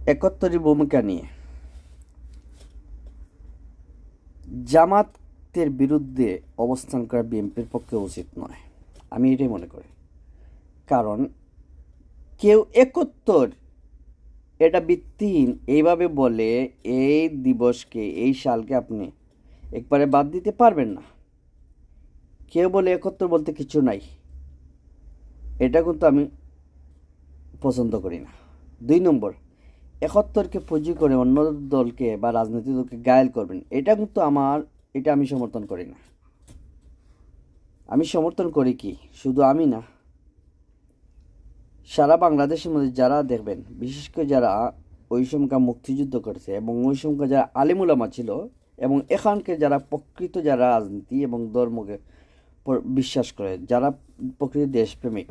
71 ভূমিকা নিয়ে জামাতের বিরুদ্ধে অবস্থান করা বিএনপির পক্ষে উচিত নয়, আমি এটাই মনে করি। কারণ কেউ 71 এটা ভিত্তিহীন এইভাবে বলে এই দিবসকে, এই সালকে আপনি একবারে বাদ দিতে পারবেন না। কেউ বলে 71 বলতে কিছু নাই, এটা কিন্তু আমি পছন্দ করি না। 2 নম্বর, 71কে পুঁজি করে অন্য দলকে বা রাজনৈতিক দলকে ঘায়েল করবেন, এটা কিন্তু এটা আমি সমর্থন করি না। আমি সমর্থন করি কি, শুধু আমি না, সারা বাংলাদেশের মধ্যে যারা দেখবেন, বিশেষ করে যারা ওই সময়কার মুক্তিযুদ্ধ করেছে এবং ওই সময়কার যারা আলিমুলামা ছিল এবং এখানকার যারা প্রকৃত যারা রাজনীতি এবং ধর্মকে বিশ্বাস করে, যারা প্রকৃত দেশপ্রেমিক,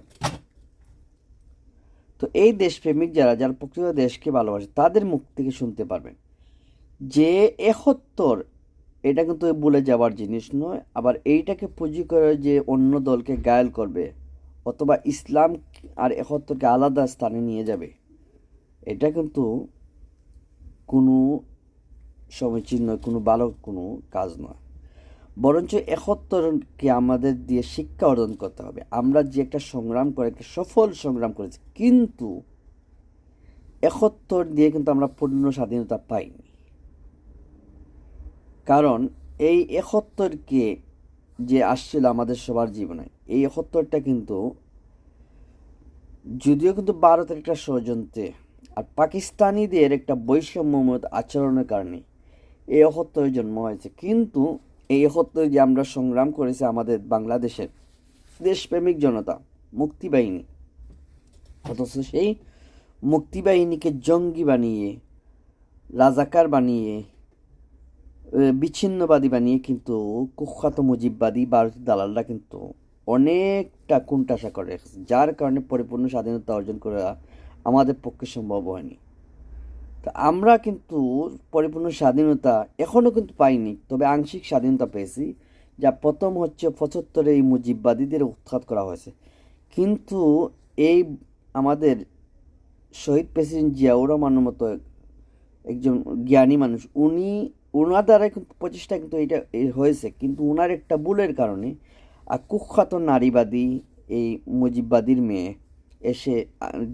তো এই দেশপ্রেমিক যারা যারা প্রকৃত দেশকে ভালোবাসে তাদের মুখ থেকে শুনতে পারবেন যে 71 এটা কিন্তু ভুলে যাওয়ার জিনিস নয়। আবার এইটাকে পুঁজি করে যে অন্য দলকে ঘায়েল করবে অথবা ইসলাম আর 71কে আলাদা স্থানে নিয়ে যাবে, এটা কিন্তু কোনো সমীচীন নয়, কোনো ভালো কোনো কাজ নয়। বরঞ্চ 71কে আমাদের দিয়ে শিক্ষা অর্জন করতে হবে। আমরা যে একটা সংগ্রাম করে, একটা সফল সংগ্রাম করেছি, কিন্তু 71 দিয়ে কিন্তু আমরা পূর্ণ স্বাধীনতা পাইনি। কারণ এই 71কে যে আসছিল আমাদের সবার জীবনে, এই 71টা কিন্তু যদিও কিন্তু ভারতের একটা ষড়যন্ত্রে আর পাকিস্তানিদের একটা বৈষম্যমত আচরণের কারণে এই 71 জন্ম হয়েছে। কিন্তু এই 71 যে আমরা সংগ্রাম করেছি আমাদের বাংলাদেশের দেশপ্রেমিক জনতা, মুক্তিবাহিনী, অথচ সেই মুক্তিবাহিনীকে জঙ্গি বানিয়ে, রাজাকার বানিয়ে, বিচ্ছিন্নবাদী বানিয়ে কিন্তু কুখ্যাত মুজিববাদী ভারতীয় দালালরা কিন্তু অনেকটা কুণ্ঠাসা করে রেখেছে, যার কারণে পরিপূর্ণ স্বাধীনতা অর্জন করা আমাদের পক্ষে সম্ভব হয়নি। তা আমরা কিন্তু পরিপূর্ণ স্বাধীনতা এখনও কিন্তু পাইনি, তবে আংশিক স্বাধীনতা পেয়েছি। যা প্রথম হচ্ছে 75-এ এই মুজিববাদীদের উৎখাত করা হয়েছে। কিন্তু এই আমাদের শহীদ প্রেসিডেন্ট জিয়াউর রহমানের মতো একজন জ্ঞানী মানুষ, ওনার দ্বারা কিন্তু প্রচেষ্টা কিন্তু এটা হয়েছে, কিন্তু ওনার একটা ভুলের কারণে কুখ্যাত নারীবাদী এই মুজিববাদীর মেয়ে এসে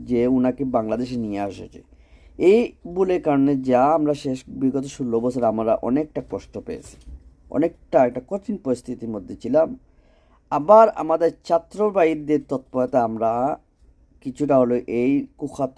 যে ওনাকে বাংলাদেশে নিয়ে এসেছে, এই ভুলের কারণে যা আমরা বিগত 16 বছর আমরা অনেকটা কষ্ট পেয়েছি, অনেকটা একটা কঠিন পরিস্থিতির মধ্যে ছিলাম। আবার আমাদের ছাত্র ভাইদের তৎপরতা আমরা কিছুটা হলো এই কুখ্যাত